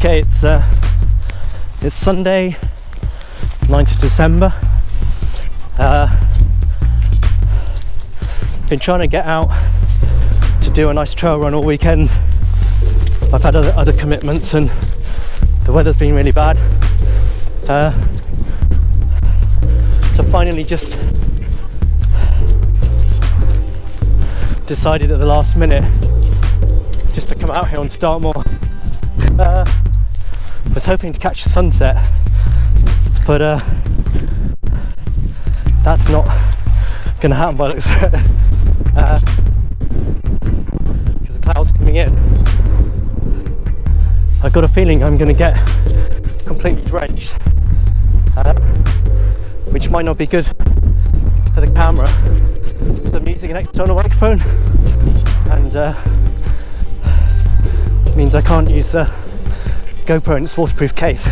Okay, it's Sunday, 9th of December. Been trying to get out to do a nice trail run all weekend. I've had other commitments and the weather's been really bad. So finally just decided at the last minute just to come out here on Dartmoor. Was hoping to catch the sunset, but that's not going to happen by the looks of it, because the clouds coming in. I've got a feeling I'm going to get completely drenched, which might not be good for the camera. I'm using an external microphone, and means I can't use the GoPro in its waterproof case.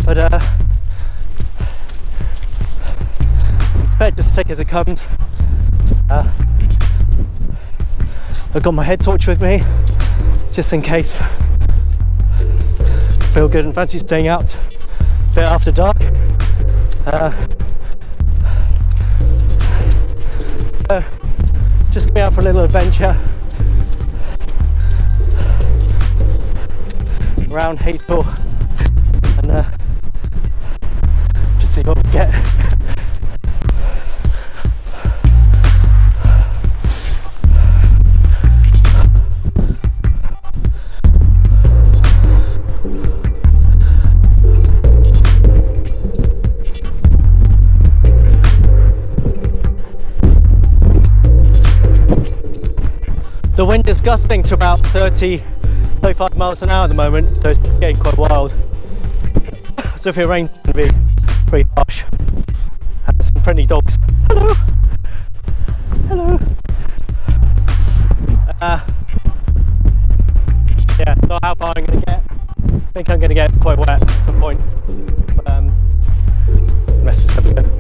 But I'm prepared just to take it as it comes. I've got my head torch with me, just in case I feel good and fancy staying out a bit after dark. So just going out for a little adventure around Haytor and just see what we get. The wind is gusting to about 35 miles an hour at the moment, so it's getting quite wild. So if it rains, it's going to be pretty harsh. And some friendly dogs. Hello! Hello! Yeah, not how far I'm going to get. I think I'm going to get quite wet at some point. But, let's just have a go.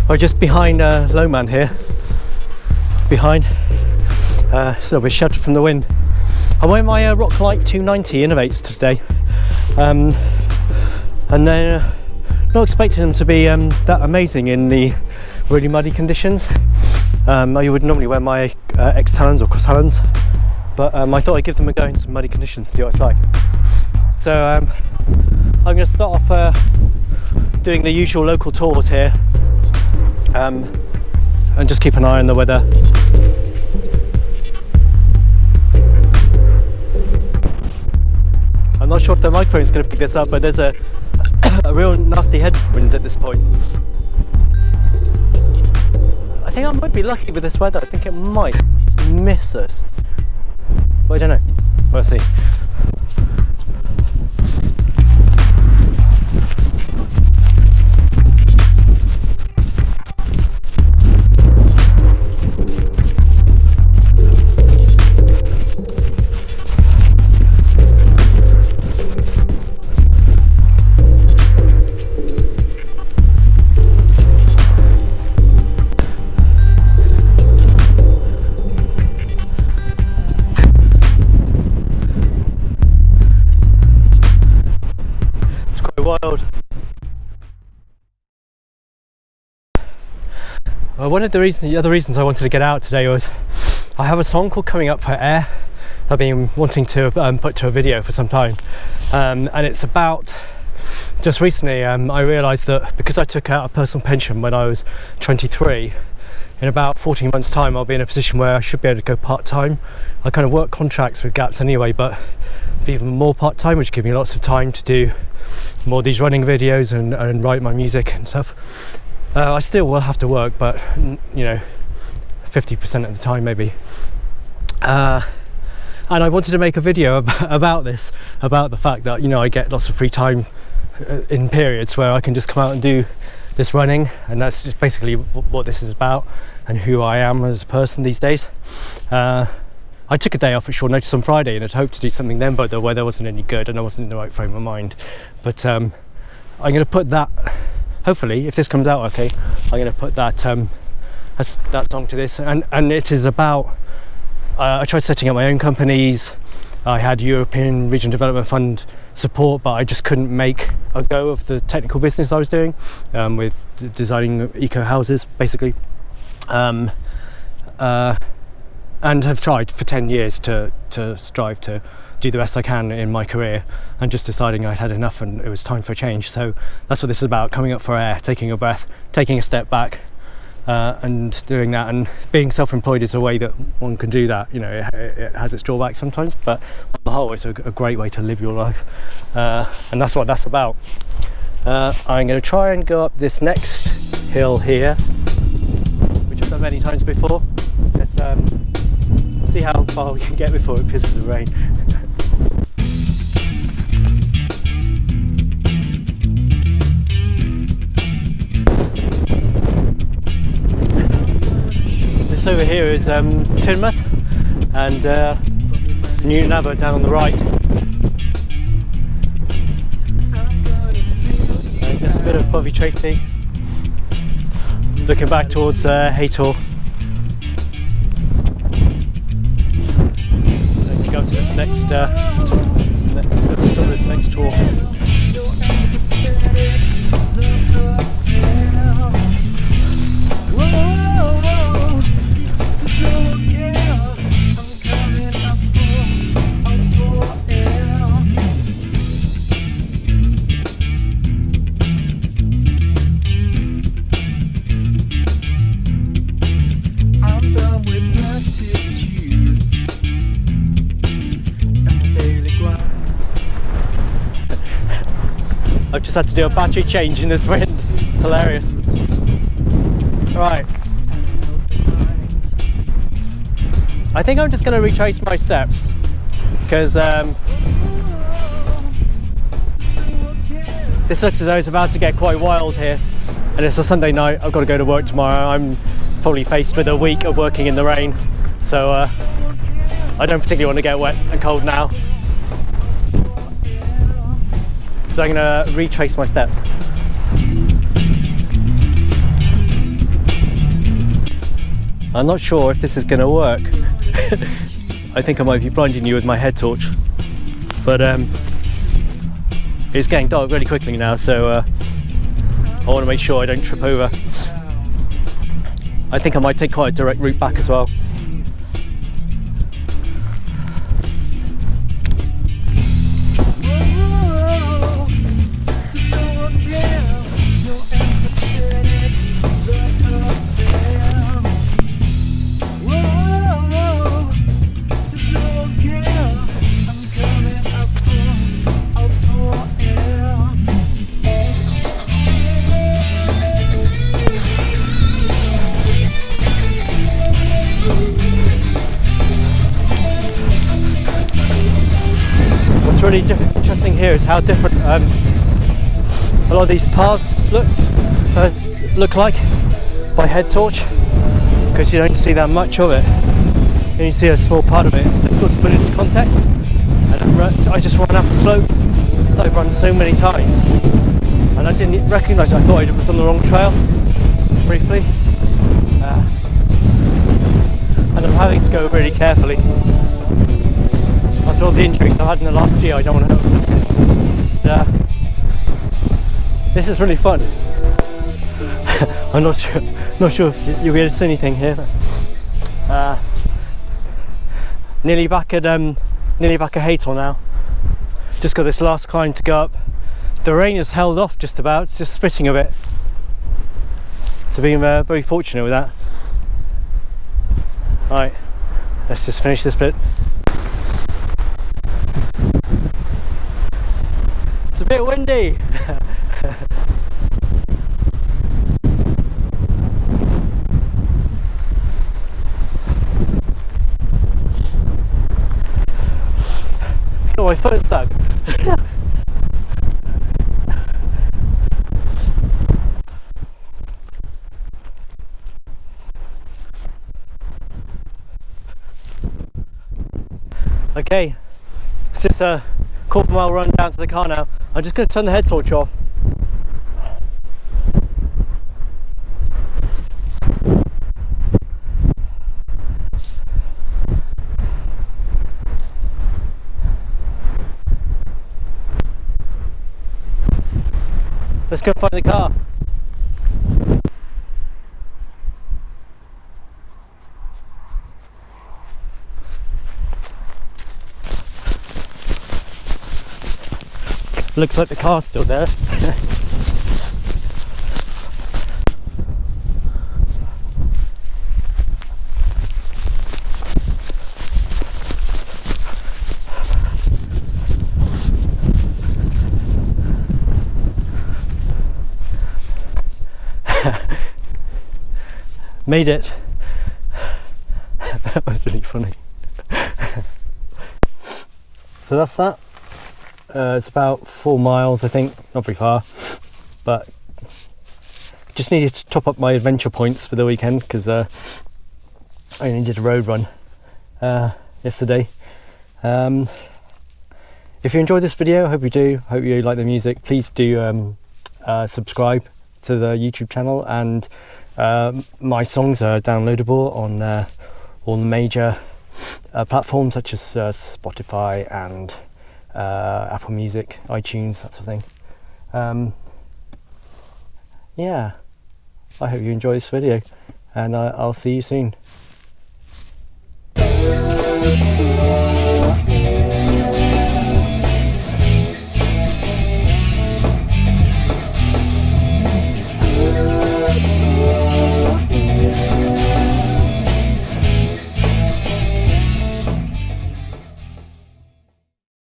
We're just behind Lowman here. Behind, so we're sheltered from the wind. I'm wearing my Rocklight 290 Innovates today, and then not expecting them to be that amazing in the really muddy conditions. I would normally wear my X Talons or Cross Talons, but I thought I'd give them a go in some muddy conditions, see what it's like. So I'm going to start off doing the usual local tours here. And just keep an eye on the weather. I'm not sure if the microphone is going to pick this up, but there's a real nasty headwind at this point. I think I might be lucky with this weather. I think it might miss us, but I don't know. We'll see. Wild. Well, one of the other reasons I wanted to get out today was I have a song called Coming Up for Air that I've been wanting to put to a video for some time, and it's about just recently I realised that because I took out a personal pension when I was 23, in about 14 months time I'll be in a position where I should be able to go part-time. I kind of work contracts with gaps anyway, but even more part-time, which gives me lots of time to do more of these running videos and write my music and stuff. I still will have to work, but you know, 50% of the time maybe. And and I wanted to make a video about this, about the fact that, you know, I get lots of free time in periods where I can just come out and do this running, and that's just basically what this is about and who I am as a person these days. I took a day off at short notice on Friday and had hoped to do something then, but the weather wasn't any good and I wasn't in the right frame of mind. But I'm going to put that, hopefully, if this comes out okay, I'm going to put that that song to this, and it is about, I tried setting up my own companies. I had European Regional Development Fund support, but I just couldn't make a go of the technical business I was doing with designing eco houses, basically. And have tried for 10 years to strive to do the best I can in my career, and just deciding I'd had enough and it was time for a change. So that's what this is about, coming up for air, taking a breath, taking a step back, and doing that. And being self-employed is a way that one can do that. You know, it has its drawbacks sometimes, but on the whole it's a great way to live your life, and that's what that's about. I'm going to try and go up this next hill here, which I've done many times before. Let's see how far we can get before it pisses the rain. This over here is Teignmouth and Newton Abbot down on the right. There's a bit of Bovey Tracy. Looking back towards Haytor. Go to this next this next tour. I've just had to do a battery change in this wind. It's hilarious. Right. I think I'm just going to retrace my steps, because this looks as though it's about to get quite wild here, and it's a Sunday night. I've got to go to work tomorrow. I'm probably faced with a week of working in the rain, so I don't particularly want to get wet and cold now. So I'm going to retrace my steps. I'm not sure if this is going to work. I think I might be blinding you with my head torch, but it's getting dark really quickly now, so I want to make sure I don't trip over. I think I might take quite a direct route back as well. Really interesting here is how different a lot of these paths look like by head torch, because you don't see that much of it. And you see a small part of it. It's difficult to put it into context. And I just ran up a slope that I've run so many times, and I didn't recognise it. I thought I was on the wrong trail briefly, and I'm having to go really carefully. After all the injuries I had in the last year, I don't want to hurt myself. This is really fun. I'm not sure if you'll be able to see anything here. But, nearly back at Haytor now. Just got this last climb to go up. The rain has held off just about. It's just spitting a bit. So being very fortunate with that. Right, let's just finish this bit. It's a bit windy. my foot stuck. Okay, it's just a quarter-mile run down to the car now. I'm just going to turn the head torch off. Let's go find the car. Looks like the car's still there. Made it. That was really funny. So that's that. It's about 4 miles, I think, not very far, but just needed to top up my adventure points for the weekend because I only did a road run yesterday. If you enjoyed this video, I hope you do. Hope you like the music. Please do subscribe to the YouTube channel, and my songs are downloadable on all the major platforms such as Spotify and Apple Music, iTunes, that sort of thing. Yeah, I hope you enjoy this video, and I'll see you soon.